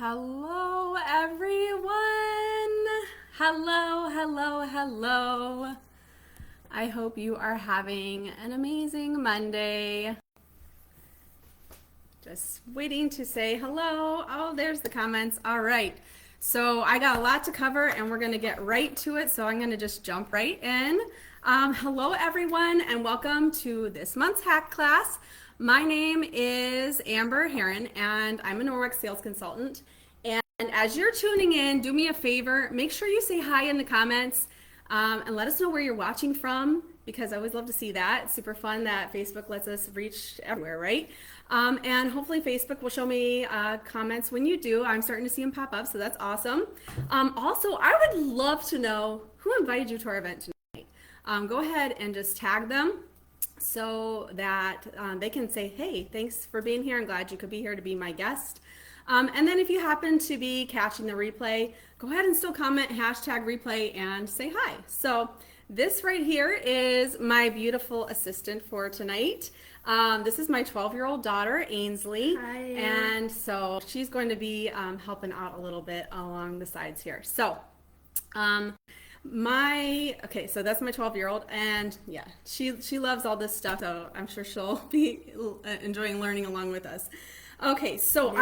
Hello, everyone. Hello. I hope you are having an amazing Monday. Just waiting to say hello. Oh, there's the comments. All right. So I got a lot to cover and we're going to get right to it. So I'm going to just jump right in. Hello, everyone, and welcome to this month's hack class. My name is Amber Heron, and I'm a Norwex sales consultant. And as you're tuning in, do me a favor, make sure you say hi in the comments and let us know where you're watching from, because I always love to see that. It's super fun that Facebook lets us reach everywhere, right? And hopefully Facebook will show me comments when you do. I'm starting to see them pop up, so that's awesome. Also, I would love to know who invited you to our event tonight. Go ahead and just tag them so that they can say, hey, thanks for being here. I'm glad you could be here to be my guest. And then if you happen to be catching the replay, go ahead and still comment hashtag replay and say hi. So this right here is my beautiful assistant for tonight. This is my 12-year-old daughter, Ainsley. Hi. And so she's going to be helping out a little bit along the sides here. So okay, so that's my 12-year-old, and yeah, she loves all this stuff, so I'm sure she'll be enjoying learning along with us. Okay, so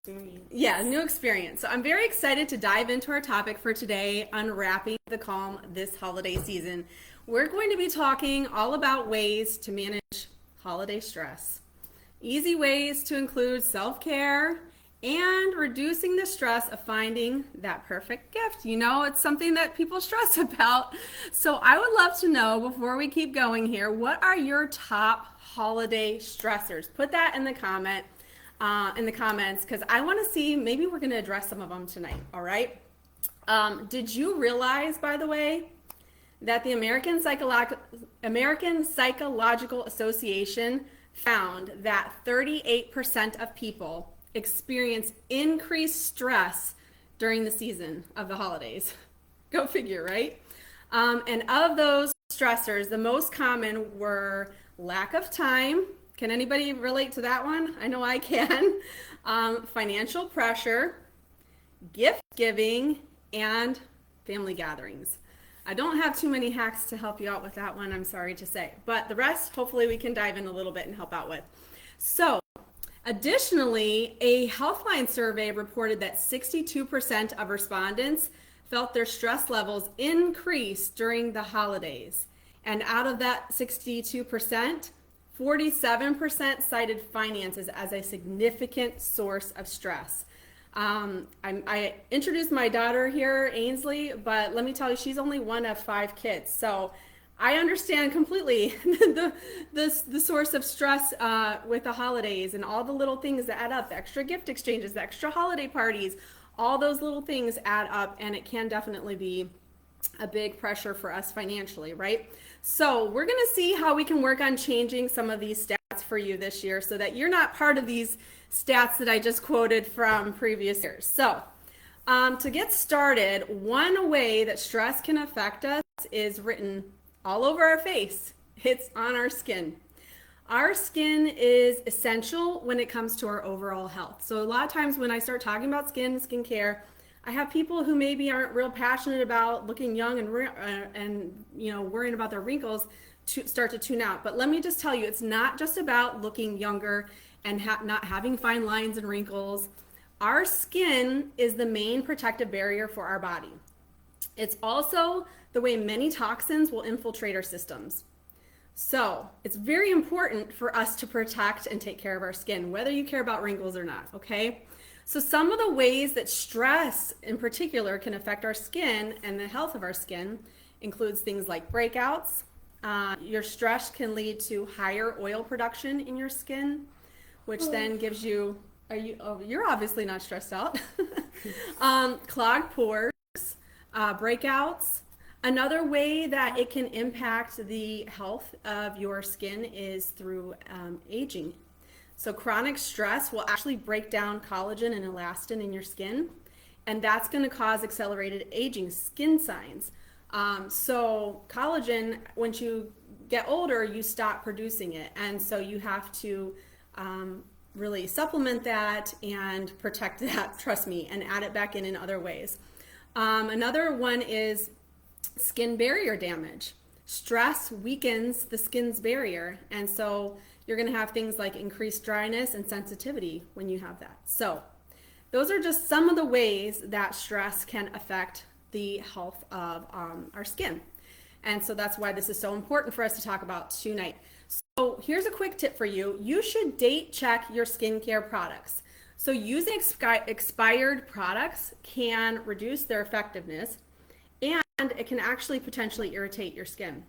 new experience. So I'm very excited to dive into our topic for today, unwrapping the calm this holiday season. We're going to be talking all about ways to manage holiday stress. Easy ways to include self-care and reducing the stress of finding that perfect gift. You know, it's something that people stress about. So I would love to know, before we keep going here, what are your top holiday stressors? Put that in the comments, because I want to see, maybe we're going to address some of them tonight, all right? Did you realize, by the way, that the American Psychological Association found that 38% of people experience increased stress during the season of the holidays? Go figure, right? And of those stressors, the most common were lack of time. Can anybody relate to that one? I know I can. Financial pressure, gift giving, and family gatherings. I don't have too many hacks to help you out with that one, I'm sorry to say. But the rest, hopefully we can dive in a little bit and help out with. So, additionally, a Healthline survey reported that 62% of respondents felt their stress levels increase during the holidays. And out of that 62%, 47% cited finances as a significant source of stress. I introduced my daughter here, Ainsley, but let me tell you, she's only one of 5 kids. So I understand completely the source of stress with the holidays and all the little things that add up, the extra gift exchanges, the extra holiday parties, all those little things add up, and it can definitely be a big pressure for us financially, right? So we're going to see how we can work on changing some of these stats for you this year so that you're not part of these stats that I just quoted from previous years. So to get started, one way that stress can affect us is written all over our face. It's on our skin. Our skin is essential when it comes to our overall health. So a lot of times when I start talking about skincare, I have people who maybe aren't real passionate about looking young and worrying about their wrinkles to start to tune out. But let me just tell you, it's not just about looking younger and not having fine lines and wrinkles. Our skin is the main protective barrier for our body. It's also the way many toxins will infiltrate our systems. So it's very important for us to protect and take care of our skin, whether you care about wrinkles or not, okay? So some of the ways that stress in particular can affect our skin and the health of our skin includes things like breakouts. Your stress can lead to higher oil production in your skin, which then gives you, you're obviously not stressed out. Clogged pores, breakouts. Another way that it can impact the health of your skin is through aging. So chronic stress will actually break down collagen and elastin in your skin, and that's going to cause accelerated aging skin signs. So collagen, once you get older, you stop producing it, and so you have to really supplement that and protect that, trust me, and add it back in other ways. Another one is skin barrier damage. Stress weakens the skin's barrier, and so you're going to have things like increased dryness and sensitivity when you have that. So those are just some of the ways that stress can affect the health of our skin. And so that's why this is so important for us to talk about tonight. So here's a quick tip for you. You should date check your skincare products. So using expired products can reduce their effectiveness, and it can actually potentially irritate your skin.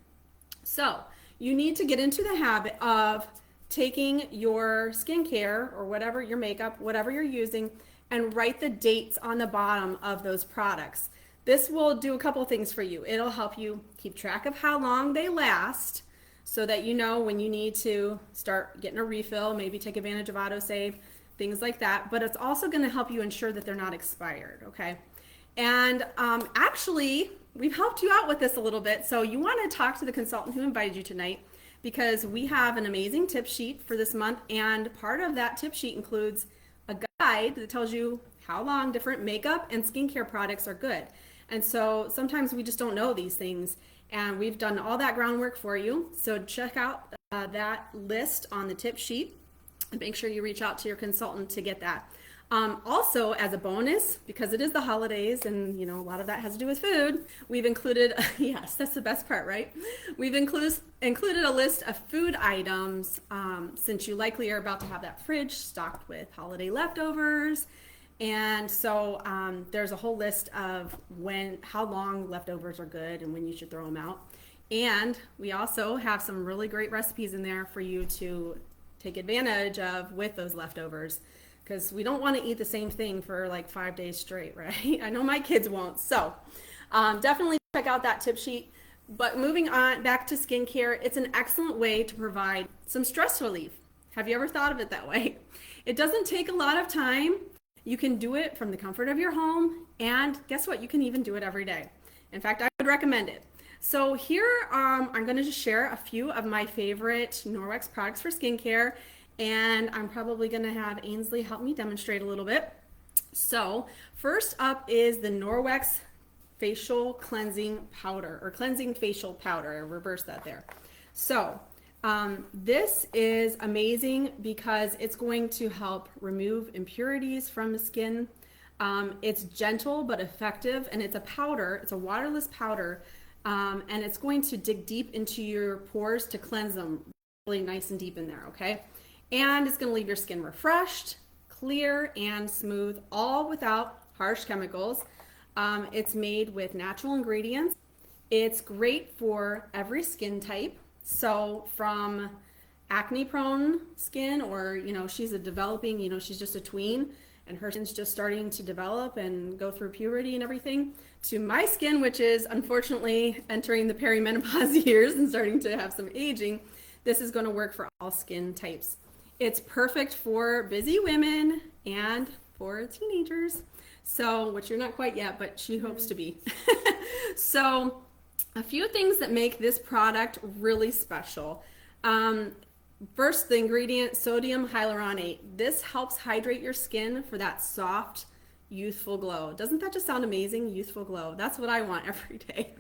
So you need to get into the habit of taking your skincare or whatever, your makeup, whatever you're using, and write the dates on the bottom of those products. This will do a couple things for you. It'll help you keep track of how long they last so that you know when you need to start getting a refill, maybe take advantage of autosave, things like that. But it's also going to help you ensure that they're not expired, okay? And actually, we've helped you out with this a little bit. So you want to talk to the consultant who invited you tonight, because we have an amazing tip sheet for this month. And part of that tip sheet includes a guide that tells you how long different makeup and skincare products are good. And so sometimes we just don't know these things. And we've done all that groundwork for you. So check out that list on the tip sheet and make sure you reach out to your consultant to get that. Also, as a bonus, because it is the holidays and a lot of that has to do with food, we've included, yes, that's the best part, right? We've included a list of food items, since you likely are about to have that fridge stocked with holiday leftovers. And so there's a whole list of how long leftovers are good and when you should throw them out. And we also have some really great recipes in there for you to take advantage of with those leftovers, because we don't want to eat the same thing for like 5 days straight, right? I know my kids won't. So definitely check out that tip sheet. But moving on back to skincare, it's an excellent way to provide some stress relief. Have you ever thought of it that way? It doesn't take a lot of time. You can do it from the comfort of your home, and guess what? You can even do it every day. In fact, I would recommend it. So here I'm going to just share a few of my favorite Norwex products for skincare, and I'm probably going to have Ainsley help me demonstrate a little bit. So first up is the Norwex facial cleansing powder, or cleansing facial powder. I reversed that there. So this is amazing because it's going to help remove impurities from the skin. It's gentle but effective, and it's a powder. It's a waterless powder, and it's going to dig deep into your pores to cleanse them really nice and deep in there, okay? And it's going to leave your skin refreshed, clear, and smooth, all without harsh chemicals. It's made with natural ingredients. It's great for every skin type. So from acne-prone skin, or she's she's just a tween and her skin's just starting to develop and go through puberty and everything, to my skin, which is unfortunately entering the perimenopause years and starting to have some aging, this is going to work for all skin types. It's perfect for busy women and for teenagers. So, which you're not quite yet, but she hopes to be. So, a few things that make this product really special. First, the ingredient, sodium hyaluronate. This helps hydrate your skin for that soft, youthful glow. Doesn't that just sound amazing? Youthful glow. That's what I want every day.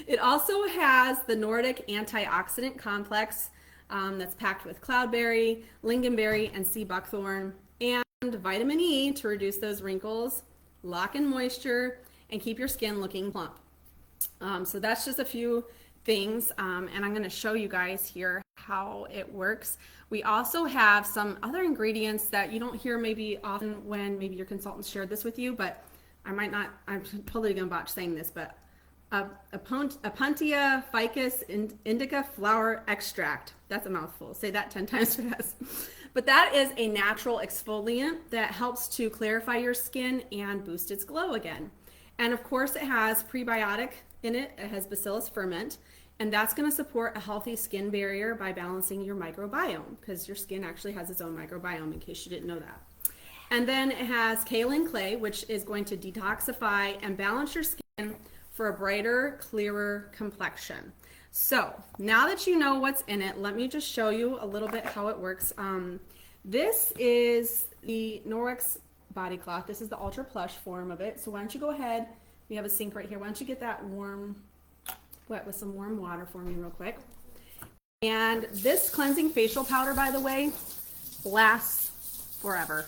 It also has the Nordic antioxidant complex that's packed with cloudberry, lingonberry, and sea buckthorn, and vitamin E to reduce those wrinkles, lock in moisture, and keep your skin looking plump. So that's just a few things, and I'm going to show you guys here how it works. We also have some other ingredients that you don't hear maybe often when maybe your consultants shared this with you, but I'm totally going to botch saying this, but Apuntia ficus indica flower extract. That's a mouthful. Say that 10 times fast. But that is a natural exfoliant that helps to clarify your skin and boost its glow again. And of course, it has prebiotic in it. It has bacillus ferment, and that's going to support a healthy skin barrier by balancing your microbiome, because your skin actually has its own microbiome, in case you didn't know that. And then it has kaolin clay, which is going to detoxify and balance your skin for a brighter, clearer complexion. So now that you know what's in it, let me just show you a little bit how it works. This is the Norwex body cloth. This is the ultra plush form of it. So why don't you go ahead, we have a sink right here. Why don't you get that wet with some warm water for me real quick. And this cleansing facial powder, by the way, lasts forever.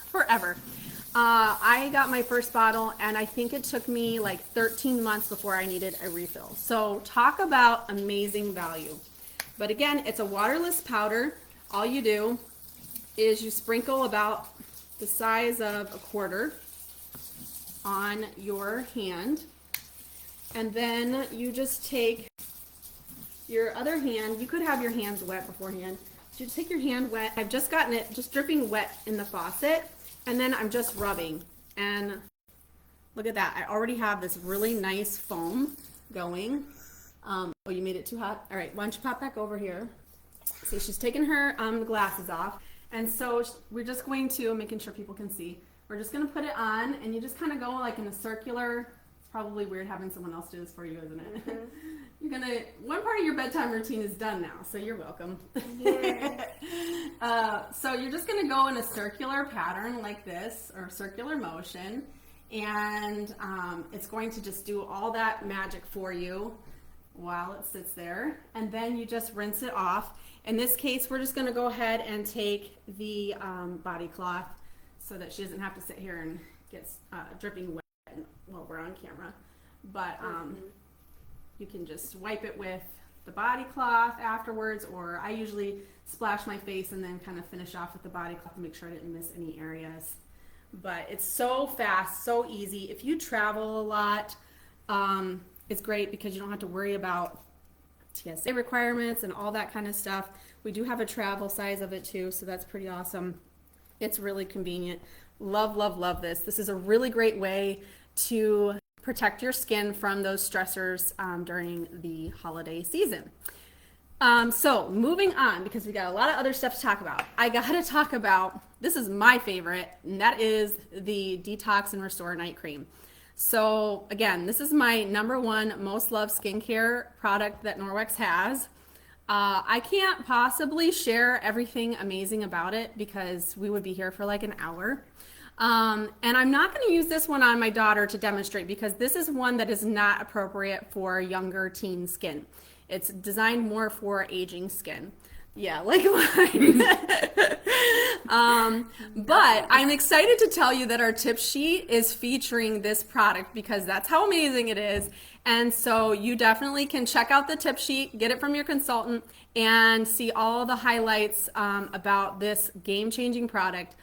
Forever. I got my first bottle and I think it took me like 13 months before I needed a refill. So talk about amazing value. But again, it's a waterless powder. All you do is you sprinkle about the size of a quarter on your hand, and then you just take your other hand. You could have your hands wet beforehand. So you take your hand wet. I've just gotten it just dripping wet in the faucet, and then I'm just rubbing. And look at that. I already have this really nice foam going. Oh, you made it too hot? All right, why don't you pop back over here? See, she's taking her glasses off. And so we're just going to, making sure people can see, we're just going to put it on, and you just kind of go like in a circular. It's probably weird having someone else do this for you, isn't it? Mm-hmm. You're going to, one part of your bedtime routine is done now, so you're welcome. Yeah. So you're just going to go in a circular pattern like this, or circular motion, and it's going to just do all that magic for you while it sits there, and then you just rinse it off. In this case, we're just going to go ahead and take the body cloth so that she doesn't have to sit here and get dripping wet while we're on camera. But you can just wipe it with the body cloth afterwards, or I usually splash my face and then kind of finish off with the body cloth to make sure I didn't miss any areas. But it's so fast, so easy. If you travel a lot, it's great because you don't have to worry about TSA requirements and all that kind of stuff. We do have a travel size of it too, so that's pretty awesome. It's really convenient. Love, love, love this. This is a really great way to protect your skin from those stressors during the holiday season. So moving on, because we got a lot of other stuff to talk about. I gotta talk about, this is my favorite, and that is the Detox and Restore Night Cream. So again, this is my #1 most loved skincare product that Norwex has. I can't possibly share everything amazing about it because we would be here for like an hour. And I'm not going to use this one on my daughter to demonstrate because this is one that is not appropriate for younger teen skin. It's designed more for aging skin. Yeah, like mine. But I'm excited to tell you that our tip sheet is featuring this product because that's how amazing it is. And so you definitely can check out the tip sheet, get it from your consultant, and see all the highlights about this game-changing product.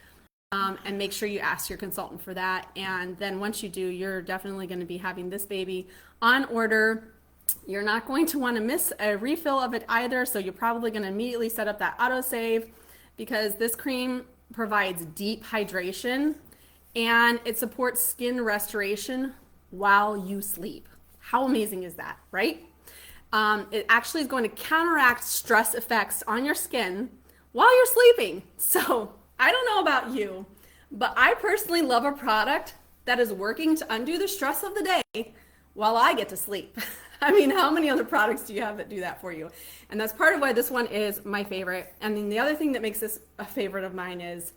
And make sure you ask your consultant for that. And then once you do, you're definitely going to be having this baby on order. You're not going to want to miss a refill of it either, so you're probably going to immediately set up that autosave because this cream provides deep hydration and it supports skin restoration while you sleep. How amazing is that, right? It actually is going to counteract stress effects on your skin while you're sleeping. So I don't know about you, but I personally love a product that is working to undo the stress of the day while I get to sleep. I mean, how many other products do you have that do that for you? And that's part of why this one is my favorite. And then the other thing that makes this a favorite of mine is,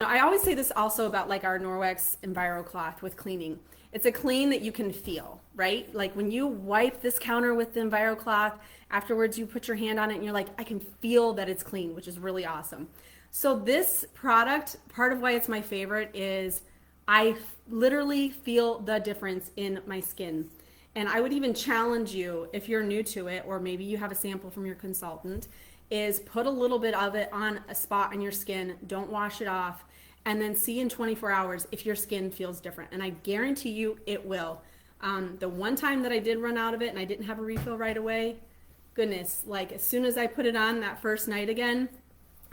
I always say this also about like our Norwex Enviro cloth with cleaning. It's a clean that you can feel, right? Like when you wipe this counter with the Enviro cloth, afterwards you put your hand on it and you're like, I can feel that it's clean, which is really awesome. So this product, part of why it's my favorite is I literally feel the difference in my skin. And I would even challenge you, if you're new to it, or maybe you have a sample from your consultant, is put a little bit of it on a spot on your skin, don't wash it off, and then see in 24 hours if your skin feels different. And I guarantee you it will. The one time that I did run out of it and I didn't have a refill right away, goodness, like as soon as I put it on that first night again,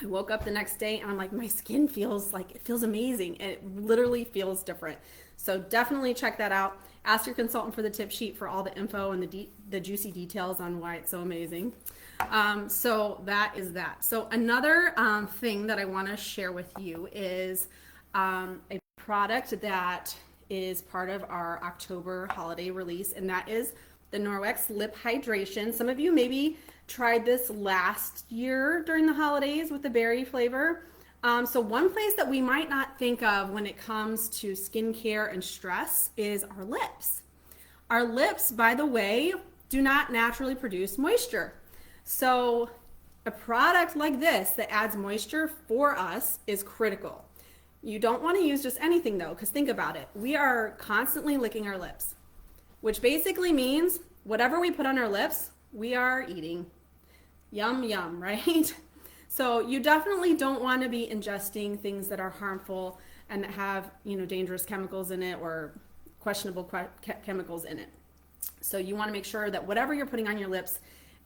I woke up the next day and I'm like, my skin feels like, it feels amazing. And it literally feels different. So definitely check that out. Ask your consultant for the tip sheet for all the info and the juicy details on why it's so amazing. So that is that. So another thing that I want to share with you is a product that is part of our October holiday release, and that is the Norwex Lip Hydration. Some of you maybe tried this last year during the holidays with the berry flavor. So one place that we might not think of when it comes to skincare and stress is our lips. Our lips, by the way, do not naturally produce moisture. So a product like this that adds moisture for us is critical. You don't want to use just anything though, because think about it. We are constantly licking our lips, which basically means whatever we put on our lips, we are eating. Yum, yum, right? So you definitely don't want to be ingesting things that are harmful and that have, dangerous chemicals in it or questionable chemicals in it. So you want to make sure that whatever you're putting on your lips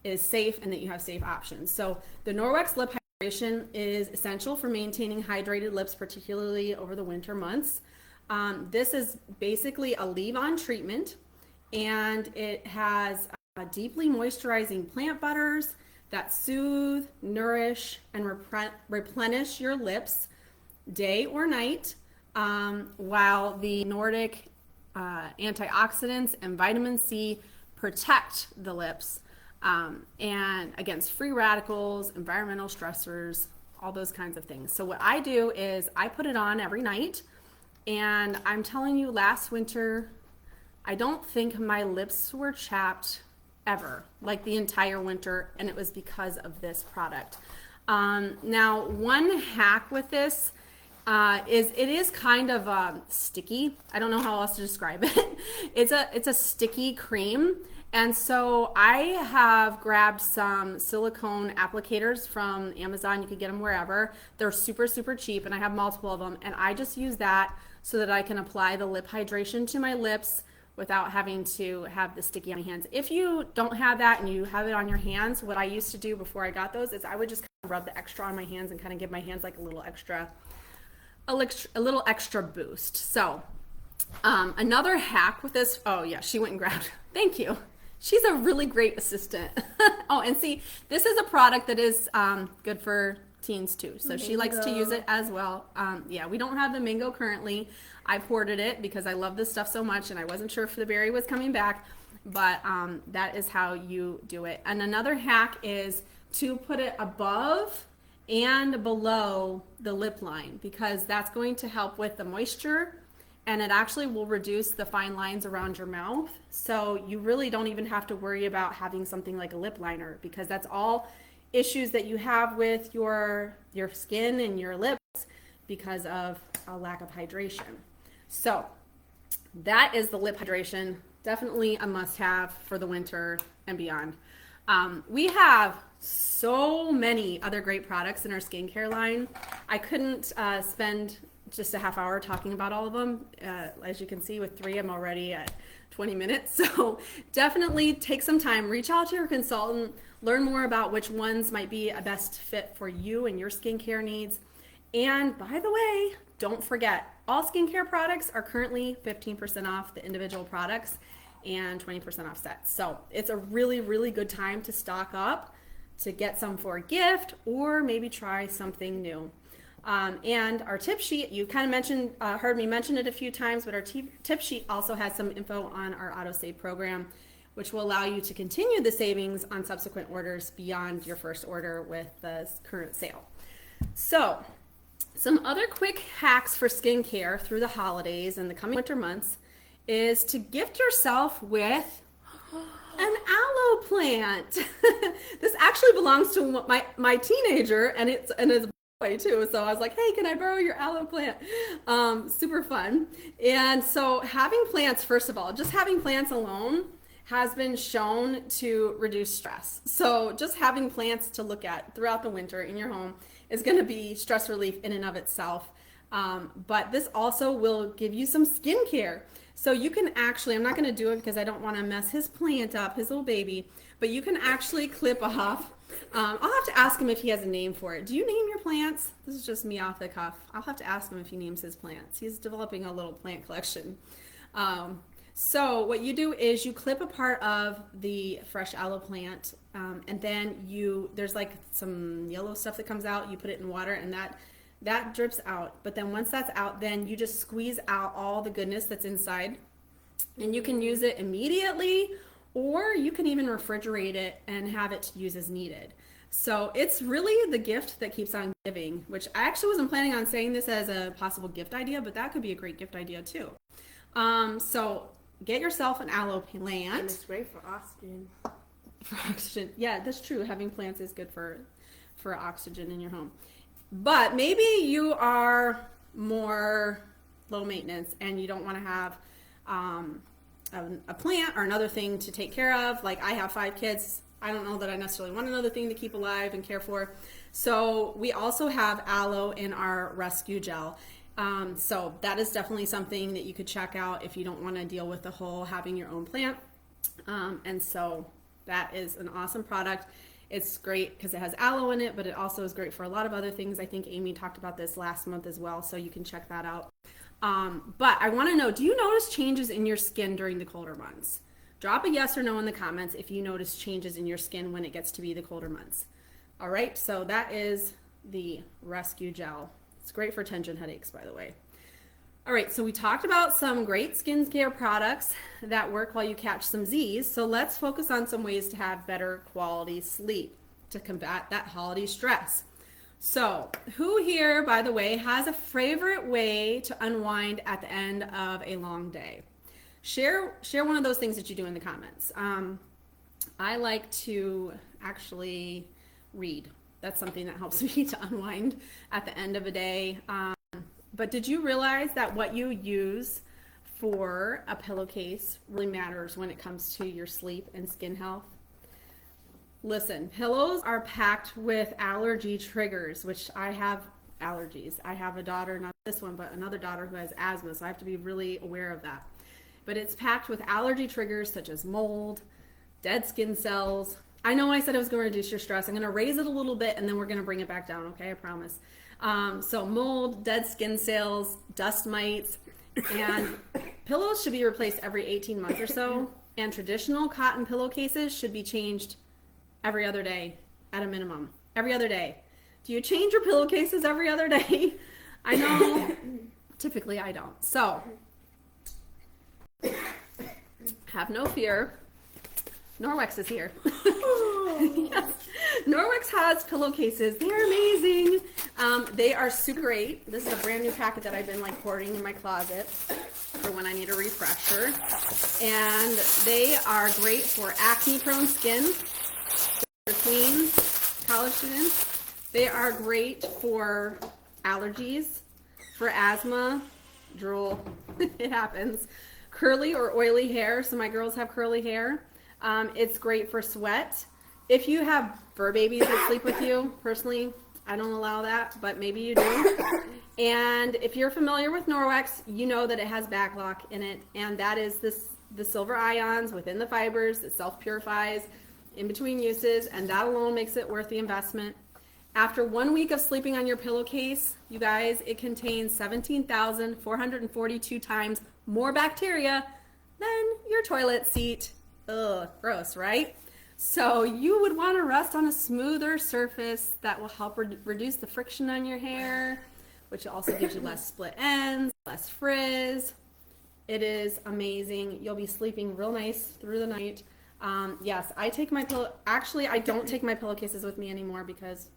is safe and that you have safe options. So the Norwex lip hydration is essential for maintaining hydrated lips, particularly over the winter months. This is basically a leave-on treatment, and it has deeply moisturizing plant butters that soothe, nourish, and replenish your lips day or night, while the Nordic antioxidants and vitamin C protect the lips and against free radicals, environmental stressors, all those kinds of things. So what I do is I put it on every night, and I'm telling you, last winter, I don't think my lips were chapped ever, like the entire winter, and it was because of this product. Now, one hack with this is it is kind of sticky. I don't know how else to describe it. It's a sticky cream, and so I have grabbed some silicone applicators from Amazon. You can get them wherever. They're super, super cheap, and I have multiple of them, and I just use that so that I can apply the lip hydration to my lips without having to have the sticky on my hands. If you don't have that and you have it on your hands, what I used to do before I got those is I would just kind of rub the extra on my hands and kind of give my hands like a little extra boost. So another hack with this, oh yeah, she went and grabbed, thank you. She's a really great assistant. Oh, and see, this is a product that is good for teens too. So she likes to use it as well. Yeah, we don't have the mango currently. I've hoarded it because I love this stuff so much, and I wasn't sure if the berry was coming back, but that is how you do it. And another hack is to put it above and below the lip line, because that's going to help with the moisture, and it actually will reduce the fine lines around your mouth. So you really don't even have to worry about having something like a lip liner, because that's all issues that you have with your skin and your lips because of a lack of hydration. So that is the lip hydration. Definitely a must-have for the winter and beyond. We have so many other great products in our skincare line. I couldn't spend just a half hour talking about all of them. As you can see, with 3, I'm already at 20 minutes. So definitely take some time, reach out to your consultant, learn more about which ones might be a best fit for you and your skincare needs. And by the way, don't forget, all skincare products are currently 15% off the individual products and 20% off sets. So it's a really, really good time to stock up, to get some for a gift, or maybe try something new. And our tip sheet, you kind of mentioned, heard me mention it a few times, but our tip sheet also has some info on our auto-save program, which will allow you to continue the savings on subsequent orders beyond your first order with the current sale. So some other quick hacks for skincare through the holidays and the coming winter months is to gift yourself with an aloe plant. This actually belongs to my teenager, and it's a boy too. So I was like, hey, can I borrow your aloe plant? Super fun. And so having plants, first of all, just having plants alone has been shown to reduce stress. So just having plants to look at throughout the winter in your home is going to be stress relief in and of itself. But this also will give you some skincare. So you can actually, I'm not going to do it because I don't want to mess his plant up, his little baby, but you can actually clip off. I'll have to ask him if he has a name for it. Do you name your plants? This is just me off the cuff. I'll have to ask him if he names his plants. He's developing a little plant collection. So what you do is you clip a part of the fresh aloe plant, and then there's like some yellow stuff that comes out. You put it in water, and that drips out. But then once that's out, then you just squeeze out all the goodness that's inside, and you can use it immediately, or you can even refrigerate it and have it to use as needed. So it's really the gift that keeps on giving, which I actually wasn't planning on saying this as a possible gift idea, but that could be a great gift idea too. So get yourself an aloe plant. And it's great for oxygen. For oxygen. Yeah, that's true. Having plants is good for oxygen in your home. But maybe you are more low maintenance and you don't want to have a plant or another thing to take care of. Like I have 5 kids. I don't know that I necessarily want another thing to keep alive and care for. So we also have aloe in our rescue gel. So that is definitely something that you could check out if you don't want to deal with the whole having your own plant. And so that is an awesome product. It's great because it has aloe in it, but it also is great for a lot of other things. I think Amy talked about this last month as well, so you can check that out. But I want to know, do you notice changes in your skin during the colder months? Drop a yes or no in the comments if you notice changes in your skin when it gets to be the colder months. All right, so that is the Rescue Gel. It's great for tension headaches, by the way. All right, so we talked about some great skincare products that work while you catch some Z's. So let's focus on some ways to have better quality sleep to combat that holiday stress. So who here, by the way, has a favorite way to unwind at the end of a long day? Share one of those things that you do in the comments. I like to actually read. That's something that helps me to unwind at the end of a day. But did you realize that what you use for a pillowcase really matters when it comes to your sleep and skin health? Listen, pillows are packed with allergy triggers, which I have allergies. I have a daughter, not this one, but another daughter who has asthma, so I have to be really aware of that. But it's packed with allergy triggers such as mold, dead skin cells. I know I said I was going to reduce your stress. I'm going to raise it a little bit and then we're going to bring it back down, okay? I promise. So mold, dead skin cells, dust mites, and pillows should be replaced every 18 months or so. And traditional cotton pillowcases should be changed every other day at a minimum. Every other day. Do you change your pillowcases every other day? I know typically I don't. So have no fear. Norwex is here. Yes. Norwex has pillowcases. They're amazing. They are super great. This is a brand new packet that I've been like hoarding in my closet for when I need a refresher. And they are great for acne prone skin, for tweens, college students. They are great for allergies, for asthma, drool, it happens. Curly or oily hair, so my girls have curly hair. It's great for sweat. If you have fur babies that sleep with you, personally, I don't allow that, but maybe you do. And if you're familiar with Norwex, you know that it has backlock in it, and that is the silver ions within the fibers that self-purifies in between uses, and that alone makes it worth the investment. After 1 week of sleeping on your pillowcase, you guys, it contains 17,442 times more bacteria than your toilet seat. Ugh, gross, right? So you would want to rest on a smoother surface that will help reduce the friction on your hair, which also gives you less split ends, less frizz. It is amazing. You'll be sleeping real nice through the night. Yes, I take my pillow. Actually, I don't take my pillowcases with me anymore because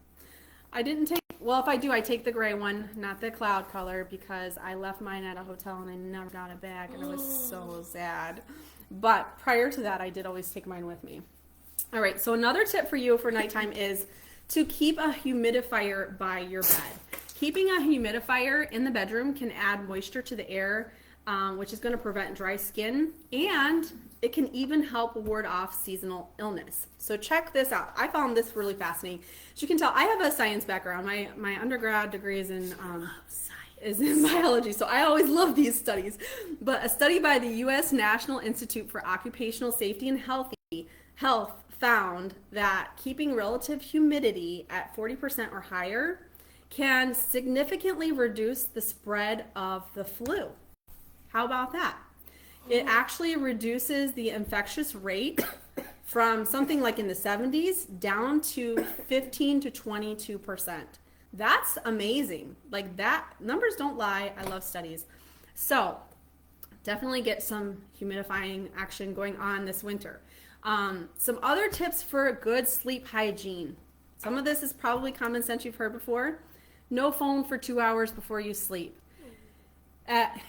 I didn't take, well, if I do, I take the gray one, not the cloud color, because I left mine at a hotel and I never got it back and I was so sad. But prior to that, I did always take mine with me. All right, so another tip for you for nighttime is to keep a humidifier by your bed. Keeping a humidifier in the bedroom can add moisture to the air, which is going to prevent dry skin, and it can even help ward off seasonal illness. So check this out. I found this really fascinating. As you can tell, I have a science background. My undergrad degree is in biology, so I always love these studies. But a study by the U.S. National Institute for Occupational Safety and Health found that keeping relative humidity at 40% or higher can significantly reduce the spread of the flu. How about that? It actually reduces the infectious rate from something like in the 70s down to 15 to 22%. That's amazing. Like, that, numbers don't lie. I love studies. So definitely get some humidifying action going on this winter. Some other tips for good sleep hygiene. Some of this is probably common sense you've heard before. No phone for 2 hours before you sleep.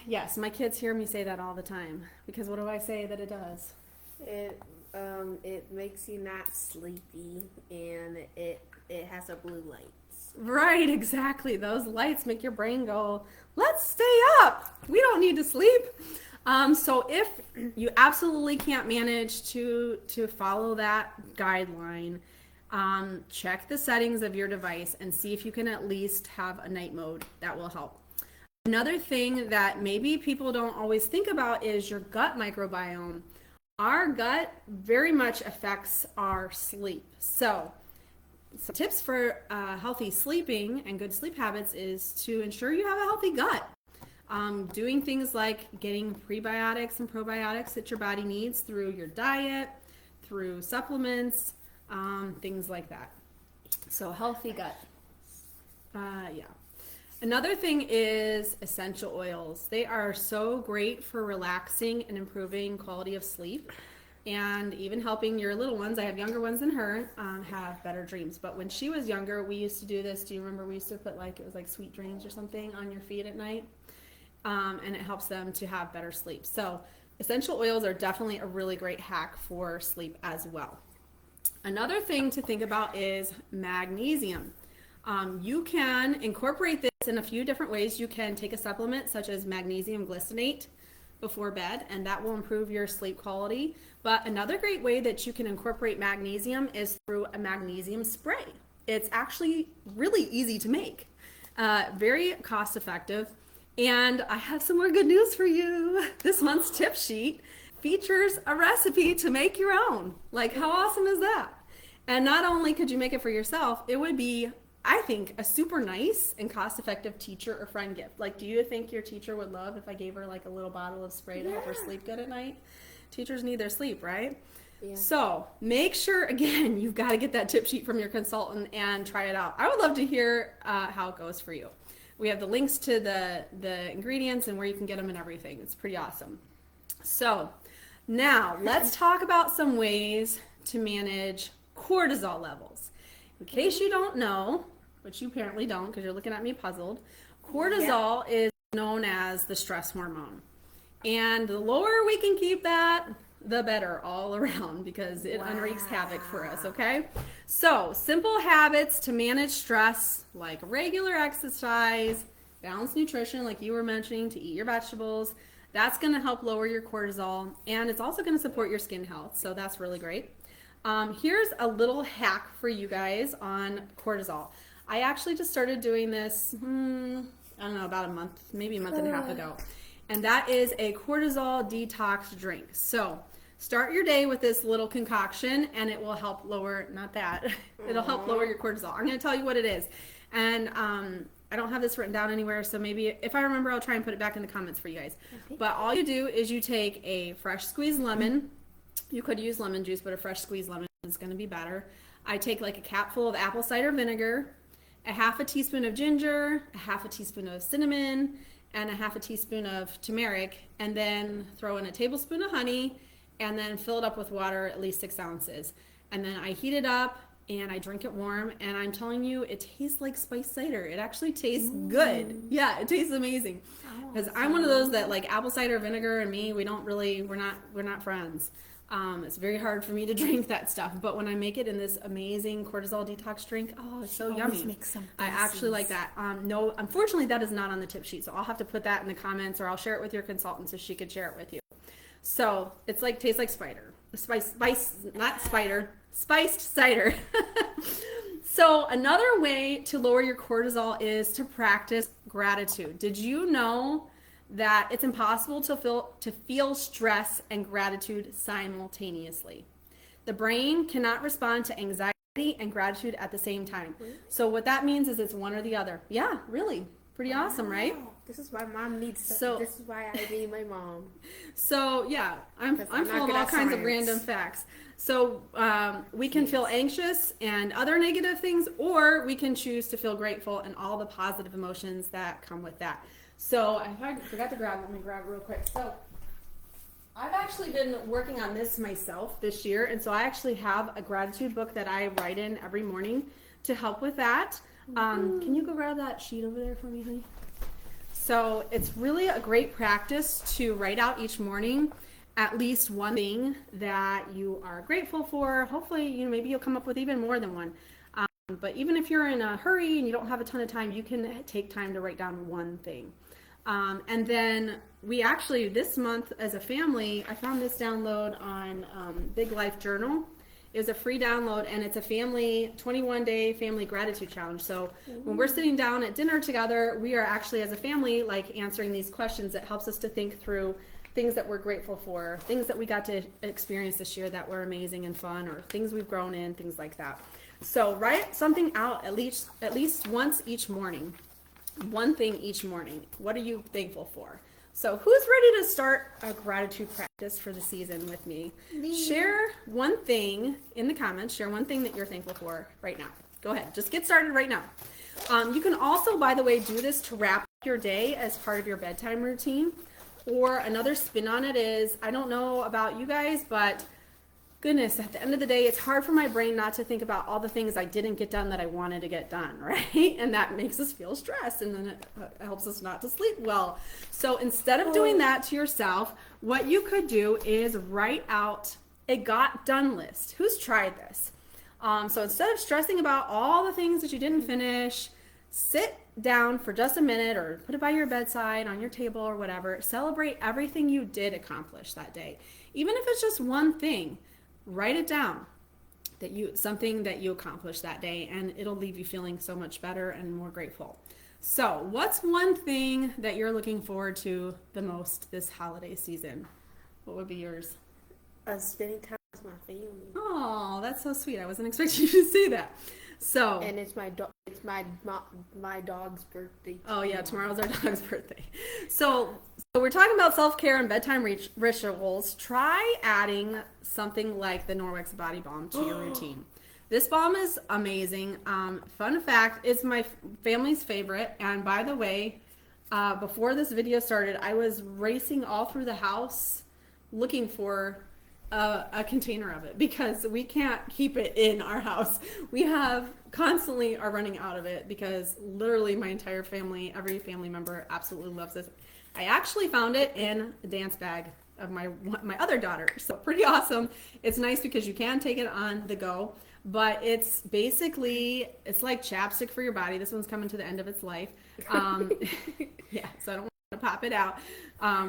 Yes, my kids hear me say that all the time, because what do I say that it does? It makes you not sleepy, and it has a blue lights. Right, exactly. Those lights make your brain go, let's stay up. We don't need to sleep. So if you absolutely can't manage to follow that guideline, check the settings of your device and see if you can at least have a night mode. That will help. Another thing that maybe people don't always think about is your gut microbiome. Our gut very much affects our sleep. So some tips for healthy sleeping and good sleep habits is to ensure you have a healthy gut. Doing things like getting prebiotics and probiotics that your body needs through your diet, through supplements, things like that. So healthy gut. Yeah. Another thing is essential oils. They are so great for relaxing and improving quality of sleep, and even helping your little ones. I have younger ones than her, have better dreams. But when she was younger, we used to do this. Do you remember we used to put it was like sweet dreams or something on your feet at night? And it helps them to have better sleep. So essential oils are definitely a really great hack for sleep as well. Another thing to think about is magnesium. You can incorporate this in a few different ways. You can take a supplement such as magnesium glycinate before bed, and that will improve your sleep quality. But another great way that you can incorporate magnesium is through a magnesium spray. It's actually really easy to make, very cost effective. And I have some more good news for you. This month's tip sheet features a recipe to make your own. Like, how awesome is that? And not only could you make it for yourself, it would be, I think, a super nice and cost-effective teacher or friend gift. Like, do you think your teacher would love if I gave her like a little bottle of spray to help her sleep good at night? Teachers need their sleep, right? Yeah. So make sure, again, you've got to get that tip sheet from your consultant and try it out. I would love to hear how it goes for you. We have the links to the ingredients and where you can get them and everything. It's pretty awesome. So now let's talk about some ways to manage cortisol levels. In case you don't know, which you apparently don't because you're looking at me puzzled, cortisol is known as the stress hormone. And the lower we can keep that, the better all around, because it unwreaks havoc for us, okay? So simple habits to manage stress, like regular exercise, balanced nutrition, like you were mentioning, to eat your vegetables. That's going to help lower your cortisol, and it's also going to support your skin health, so that's really great. Here's a little hack for you guys on cortisol. I actually just started doing this, I don't know, about a month, maybe a month and a half ago. And that is a cortisol detox drink. So start your day with this little concoction, and it will help lower, not that, it'll help lower your cortisol. I'm going to tell you what it is. And I don't have this written down anywhere, so maybe if I remember, I'll try and put it back in the comments for you guys. Okay. But all you do is you take a fresh squeezed lemon. You could use lemon juice, but a fresh squeezed lemon is going to be better. I take like a capful of apple cider vinegar, a half a teaspoon of ginger, a half a teaspoon of cinnamon, and a half a teaspoon of turmeric, and then throw in a tablespoon of honey, and then fill it up with water, at least 6 ounces. And then I heat it up and I drink it warm, and I'm telling you, it tastes like spiced cider. It actually tastes good. Yeah, it tastes amazing. Because I'm one of those that, like, apple cider vinegar and me, we're not friends. It's very hard for me to drink that stuff, but when I make it in this amazing cortisol detox drink, oh, it's so yummy. I actually like that. No, unfortunately, that is not on the tip sheet, so I'll have to put that in the comments, or I'll share it with your consultant so she could share it with you. So it's like, tastes like spiced cider. So another way to lower your cortisol is to practice gratitude. Did you know that it's impossible to feel stress and gratitude simultaneously? The brain cannot respond to anxiety and gratitude at the same time. So what that means is it's one or the other. Yeah, really. Pretty awesome, right? This is why mom needs this is why I need my mom. So yeah, I'm full of all kinds of random facts. So we can feel anxious and other negative things, or we can choose to feel grateful and all the positive emotions that come with that. So I forgot to grab. Let me grab real quick. So I've actually been working on this myself this year, and so I actually have a gratitude book that I write in every morning to help with that. Can you go grab that sheet over there for me, honey? So it's really a great practice to write out each morning at least one thing that you are grateful for. Hopefully, maybe you'll come up with even more than one. But even if you're in a hurry and you don't have a ton of time, you can take time to write down one thing. And then we actually, this month as a family, I found this download on Big Life Journal. It was a free download, and it's a 21-day family gratitude challenge. So when we're sitting down at dinner together, we are actually as a family like answering these questions. That helps us to think through things that we're grateful for, things that we got to experience this year that were amazing and fun, or things we've grown in, things like that. So write something out at least once each morning. One thing each morning. What are you thankful for? So who's ready to start a gratitude practice for the season with me? Share one thing in the comments. Share one thing that you're thankful for right now. Go ahead. Just get started right now. You can also, by the way, do this to wrap up your day as part of your bedtime routine. Or another spin on it is, I don't know about you guys, but goodness, at the end of the day, it's hard for my brain not to think about all the things I didn't get done that I wanted to get done, right? And that makes us feel stressed, and then it helps us not to sleep well. So instead of doing that to yourself, what you could do is write out a got done list. Who's tried this? So instead of stressing about all the things that you didn't finish, sit down for just a minute or put it by your bedside, on your table or whatever. Celebrate everything you did accomplish that day. Even if it's just one thing, write it down, something that you accomplished that day, and it'll leave you feeling so much better and more grateful. So what's one thing that you're looking forward to the most this holiday season? What would be yours? Spending time with my family. Oh, that's so sweet. I wasn't expecting you to say that. So, and it's my dog's birthday. Oh yeah, tomorrow's our dog's birthday. So we're talking about self-care and bedtime rituals. Try adding something like the Norwex body balm to your routine. This balm is amazing. Fun fact, it's my family's favorite. And by the way, before this video started, I was racing all through the house looking for a container of it because we can't keep it in our house. We constantly are running out of it because literally my entire family, every family member absolutely loves this. I actually found it in a dance bag of my other daughter. So pretty awesome. It's nice because you can take it on the go, but it's like chapstick for your body. This one's coming to the end of its life. Yeah, so I don't want to pop it out.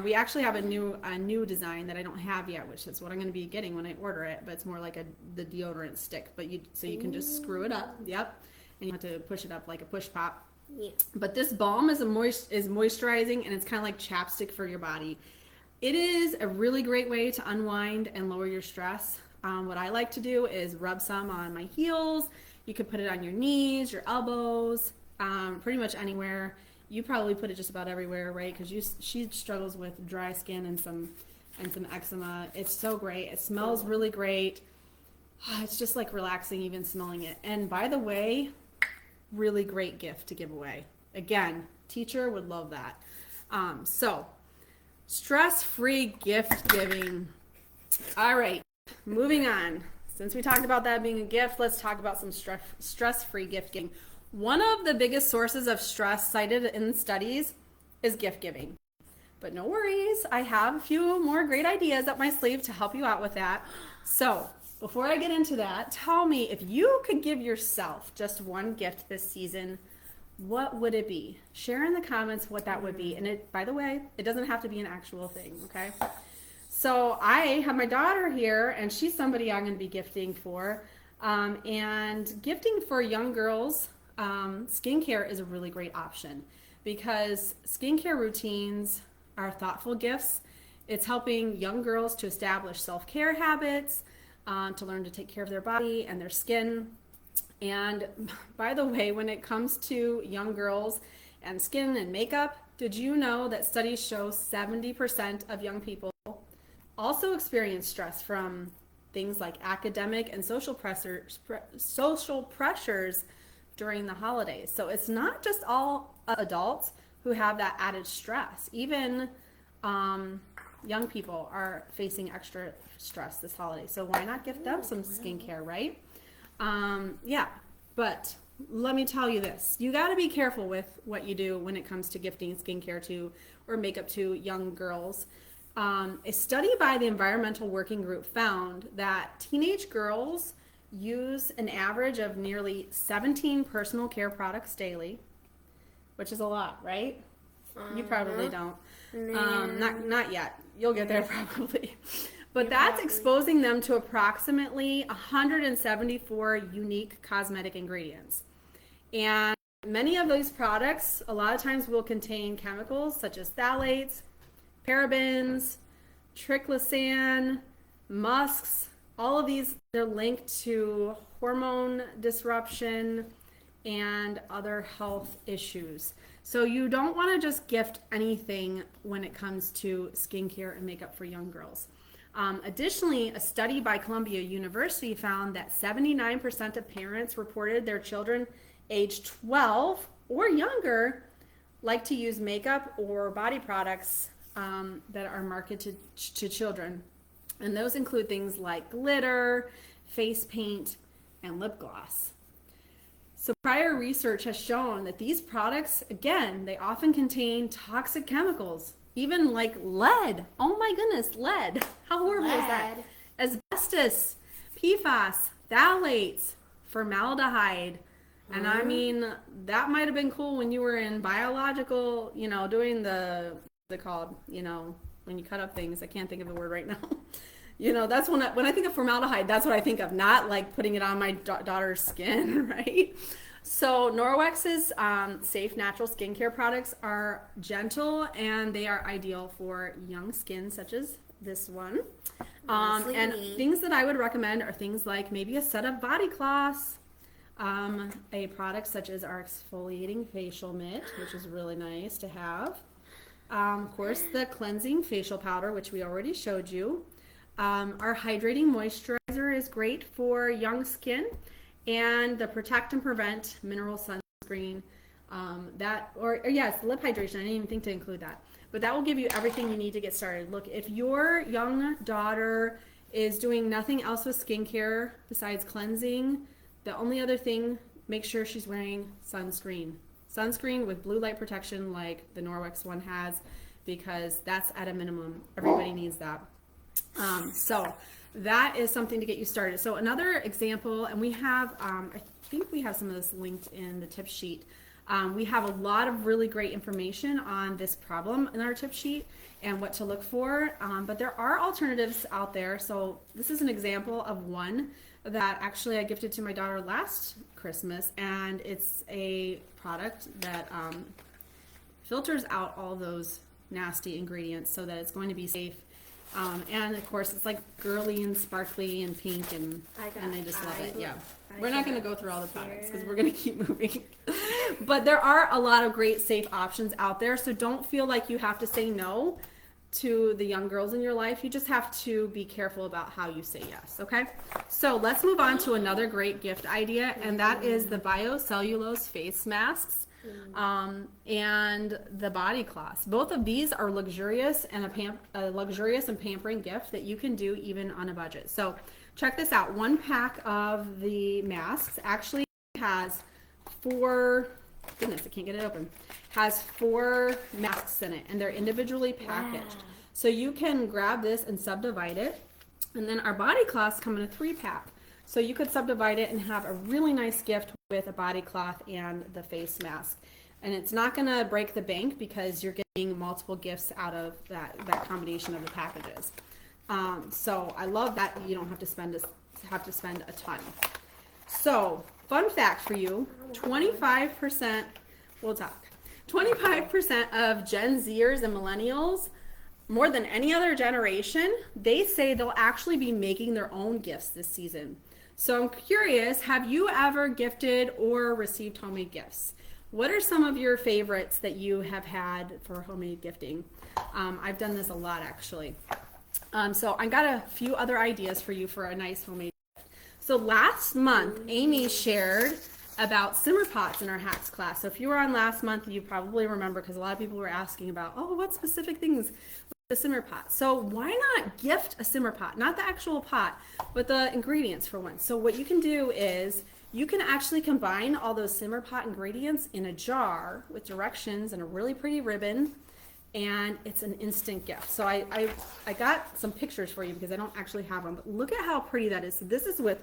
We actually have a new design that I don't have yet, which is what I'm going to be getting when I order it, but it's more like the deodorant stick, but you can just screw it up. Yep. And you have to push it up like a push pop. Yeah. But this balm is moisturizing, and it's kind of like chapstick for your body. It is a really great way to unwind and lower your stress. What I like to do is rub some on my heels. You could put it on your knees, your elbows, pretty much anywhere. You probably put it just about everywhere, right? Because she struggles with dry skin and some eczema. It's so great. It smells really great. It's just like relaxing even smelling it. And by the way, really great gift to give away. Again, teacher would love that. So stress-free gift giving. All right, moving on. Since we talked about that being a gift, let's talk about some stress-free gift giving. One of the biggest sources of stress cited in studies is gift giving. But no worries, I have a few more great ideas up my sleeve to help you out with that. So before I get into that, tell me, if you could give yourself just one gift this season, what would it be? Share in the comments what that would be. And by the way, it doesn't have to be an actual thing, okay? So I have my daughter here, and she's somebody I'm going to be gifting for. And gifting for young girls, skincare is a really great option because skincare routines are thoughtful gifts. It's helping young girls to establish self-care habits, to learn to take care of their body and their skin. And by the way, when it comes to young girls and skin and makeup, did you know that studies show 70% of young people also experience stress from things like academic and social pressures during the holidays? So it's not just all adults who have that added stress. Even young people are facing extra stress this holiday. So why not gift them some skincare, right? Yeah, but let me tell you this. You got to be careful with what you do when it comes to gifting skincare to or makeup to young girls. A study by the Environmental Working Group found that teenage girls use an average of nearly 17 personal care products daily, which is a lot, right? You probably don't. Not yet. You'll get there probably. But that's exposing them to approximately 174 unique cosmetic ingredients. And many of those products, a lot of times, will contain chemicals such as phthalates, parabens, triclosan, musks. All of these, they're linked to hormone disruption and other health issues. So you don't want to just gift anything when it comes to skincare and makeup for young girls. Additionally, a study by Columbia University found that 79% of parents reported their children aged 12 or younger like to use makeup or body products that are marketed to children. And those include things like glitter, face paint, and lip gloss. So prior research has shown that these products, again, they often contain toxic chemicals, even like lead. Oh my goodness, lead. How horrible is that? Asbestos, PFAS, phthalates, formaldehyde. And I mean, that might have been cool when you were in biological, doing the called, when you cut up things. I can't think of the word right now. That's when I think of formaldehyde, that's what I think of, not like putting it on my daughter's skin, right? So Norwex's safe natural skincare products are gentle and they are ideal for young skin, such as this one. And things that I would recommend are things like maybe a set of body cloths, a product such as our exfoliating facial mitt, which is really nice to have. Of course, the cleansing facial powder, which we already showed you. Our hydrating moisturizer is great for young skin, and the protect and prevent mineral sunscreen, yes, lip hydration. I didn't even think to include that, but that will give you everything you need to get started. Look, if your young daughter is doing nothing else with skincare besides cleansing, the only other thing, make sure she's wearing sunscreen. Sunscreen with blue light protection like the Norwex one has, because that's at a minimum. Everybody needs that. So that is something to get you started. So another example, and we have, I think we have some of this linked in the tip sheet. We have a lot of really great information on this problem in our tip sheet and what to look for, but there are alternatives out there. So this is an example of one that actually I gifted to my daughter last Christmas, and it's a product that filters out all those nasty ingredients so that it's going to be safe. And of course, it's like girly and sparkly and pink, and I just love it. Yeah, we're not going to go through all the products because we're going to keep moving. But there are a lot of great safe options out there, so don't feel like you have to say no to the young girls in your life. You just have to be careful about how you say yes. Okay, so let's move on to another great gift idea, and that is the biocellulose face masks. And the body cloths. Both of these are luxurious and a luxurious and pampering gift that you can do even on a budget. So check this out. One pack of the masks actually has four masks in it, and they're individually packaged. Wow. So you can grab this and subdivide it. And then our body cloths come in a 3-pack. So you could subdivide it and have a really nice gift with a body cloth and the face mask. And it's not going to break the bank because you're getting multiple gifts out of that combination of the packages. So I love that you don't have to spend a ton. So fun fact for you, 25%, we'll talk, 25% of Gen Zers and millennials, more than any other generation, they say they'll actually be making their own gifts this season. So I'm curious, have you ever gifted or received homemade gifts? What are some of your favorites that you have had for homemade gifting? I've done this a lot, actually. So I got a few other ideas for you for a nice homemade gift. So last month, Amy shared about simmer pots in our hacks class. So if you were on last month, you probably remember, because a lot of people were asking about, what specific things a simmer pot. So why not gift a simmer pot? Not the actual pot, but the ingredients for one. So what you can do is you can actually combine all those simmer pot ingredients in a jar with directions and a really pretty ribbon, and it's an instant gift. So I got some pictures for you because I don't actually have them, but look at how pretty that is. So this is with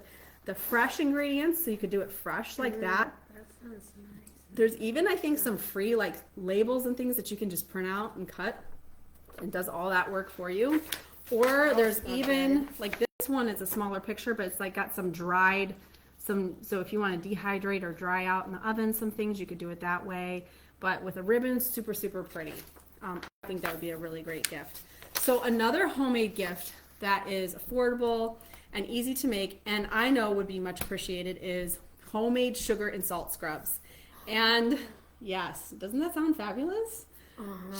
the fresh ingredients, so you could do it fresh like that. That sounds nice. There's even, I think, some free like labels and things that you can just print out and cut. It does all that work for you. Or there's even, like this one is a smaller picture, but it's like got some dried, so if you want to dehydrate or dry out in the oven some things, you could do it that way. But with a ribbon, super, super pretty. I think that would be a really great gift. So another homemade gift that is affordable and easy to make, and I know would be much appreciated, is homemade sugar and salt scrubs. And yes, doesn't that sound fabulous?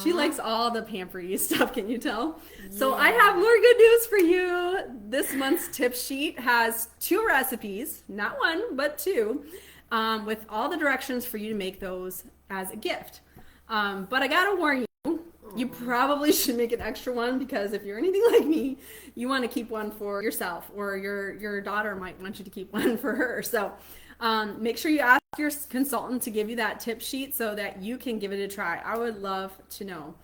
She likes all the pampery stuff, can you tell? Yeah. So I have more good news for you. This month's tip sheet has 2 recipes, not 1, but 2, with all the directions for you to make those as a gift. But I gotta warn you, you probably should make an extra one, because if you're anything like me, you want to keep one for yourself, or your daughter might want you to keep one for her. So make sure you ask your consultant to give you that tip sheet so that you can give it a try. I would love to know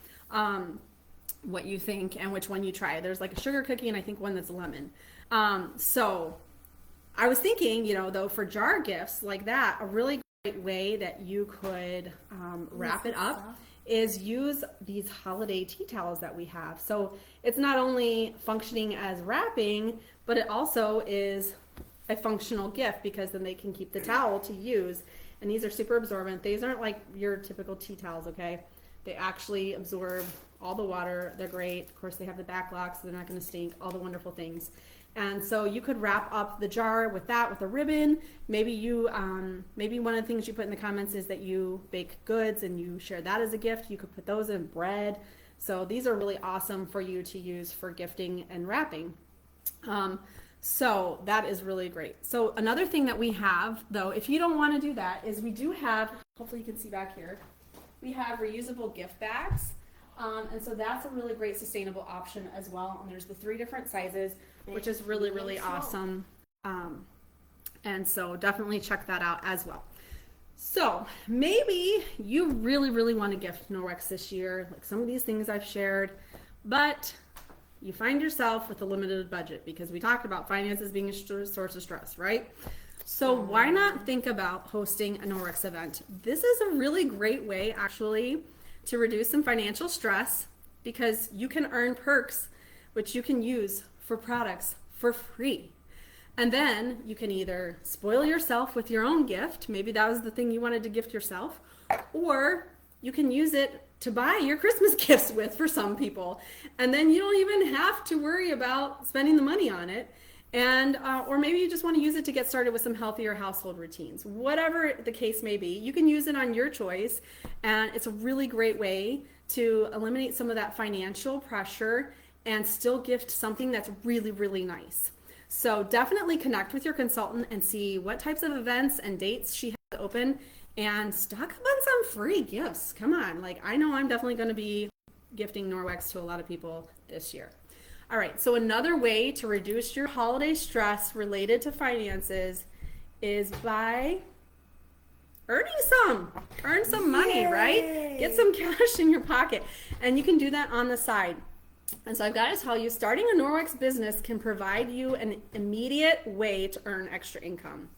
what you think and which one you try. There's like a sugar cookie and I think one that's lemon. So I was thinking, though, for jar gifts like that, a really great way that you could wrap it up is use these holiday tea towels that we have. So it's not only functioning as wrapping, but it also is a functional gift, because then they can keep the towel to use. And these are super absorbent. These aren't like your typical tea towels, okay? They actually absorb all the water. They're great. Of course, they have the back lock, so they're not going to stink, all the wonderful things. And so you could wrap up the jar with that, with a ribbon. Maybe maybe one of the things you put in the comments is that you bake goods and you share that as a gift. You could put those in bread. So these are really awesome for you to use for gifting and wrapping. So that is really great. So another thing that we have, though, if you don't want to do that, is we do have, hopefully you can see back here, we have reusable gift bags. And so that's a really great sustainable option as well. And there's the 3 different sizes, which is really, really awesome. And so definitely check that out as well. So maybe you really, really want to gift Norwex this year, like some of these things I've shared, but you find yourself with a limited budget, because we talked about finances being a source of stress, right? So why not think about hosting a Norwex event? This is a really great way, actually, to reduce some financial stress, because you can earn perks, which you can use for products for free. And then you can either spoil yourself with your own gift, maybe that was the thing you wanted to gift yourself, or you can use it to buy your Christmas gifts with for some people. And then you don't even have to worry about spending the money on it. And or maybe you just want to use it to get started with some healthier household routines. Whatever the case may be, you can use it on your choice. And it's a really great way to eliminate some of that financial pressure and still gift something that's really, really nice. So definitely connect with your consultant and see what types of events and dates she has open, and stock up on some free gifts. Come on, like I know I'm definitely going to be gifting Norwex to a lot of people this year. All right, so another way to reduce your holiday stress related to finances is by earn some money, right? Get some cash in your pocket, and you can do that on the side. And so I've got to tell you, starting a Norwex business can provide you an immediate way to earn extra income.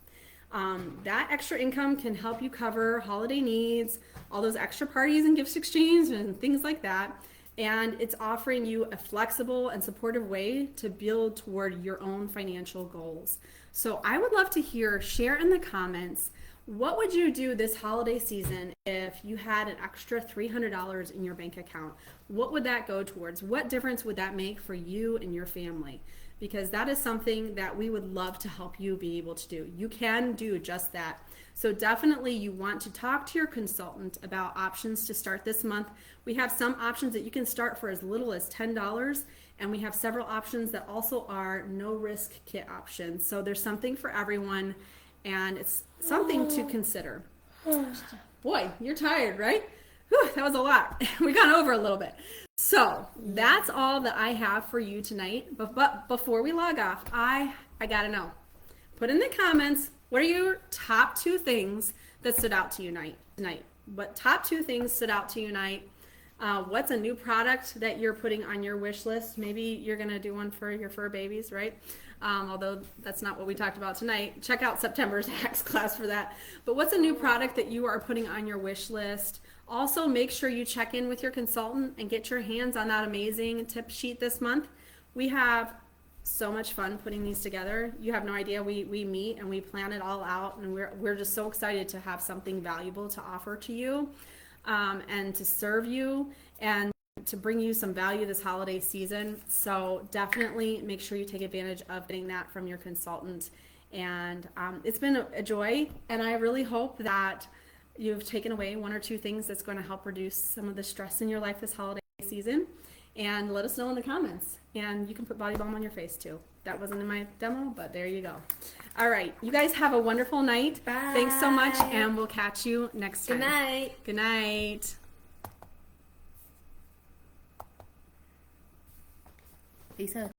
That extra income can help you cover holiday needs, all those extra parties and gifts exchange and things like that. And it's offering you a flexible and supportive way to build toward your own financial goals. So I would love to share in the comments, what would you do this holiday season if you had an extra $300 in your bank account? What would that go towards? What difference would that make for you and your family? Because that is something that we would love to help you be able to do. You can do just that. So definitely you want to talk to your consultant about options to start this month. We have some options that you can start for as little as $10, and we have several options that also are no risk kit options. So there's something for everyone, and it's something to consider. Boy, you're tired, right? Whew, that was a lot. We got over a little bit. So that's all that I have for you tonight. But before we log off, I gotta know. Put in the comments, what are your top 2 things that stood out to you tonight? What top 2 things stood out to you tonight? What's a new product that you're putting on your wish list? Maybe you're gonna do one for your fur babies, right? Although that's not what we talked about tonight. Check out September's hacks class for that. But what's a new product that you are putting on your wish list? Also, make sure you check in with your consultant and get your hands on that amazing tip sheet this month. We have so much fun putting these together. You have no idea. We meet and we plan it all out, and we're just so excited to have something valuable to offer to you, and to serve you and to bring you some value this holiday season. So definitely make sure you take advantage of getting that from your consultant. And it's been a joy, and I really hope that you've taken away 1 or 2 things that's going to help reduce some of the stress in your life this holiday season. And let us know in the comments. And you can put body balm on your face too. That wasn't in my demo, but there you go. All right. You guys have a wonderful night. Bye. Thanks so much, and we'll catch you next time. Good night. Good night. Peace out.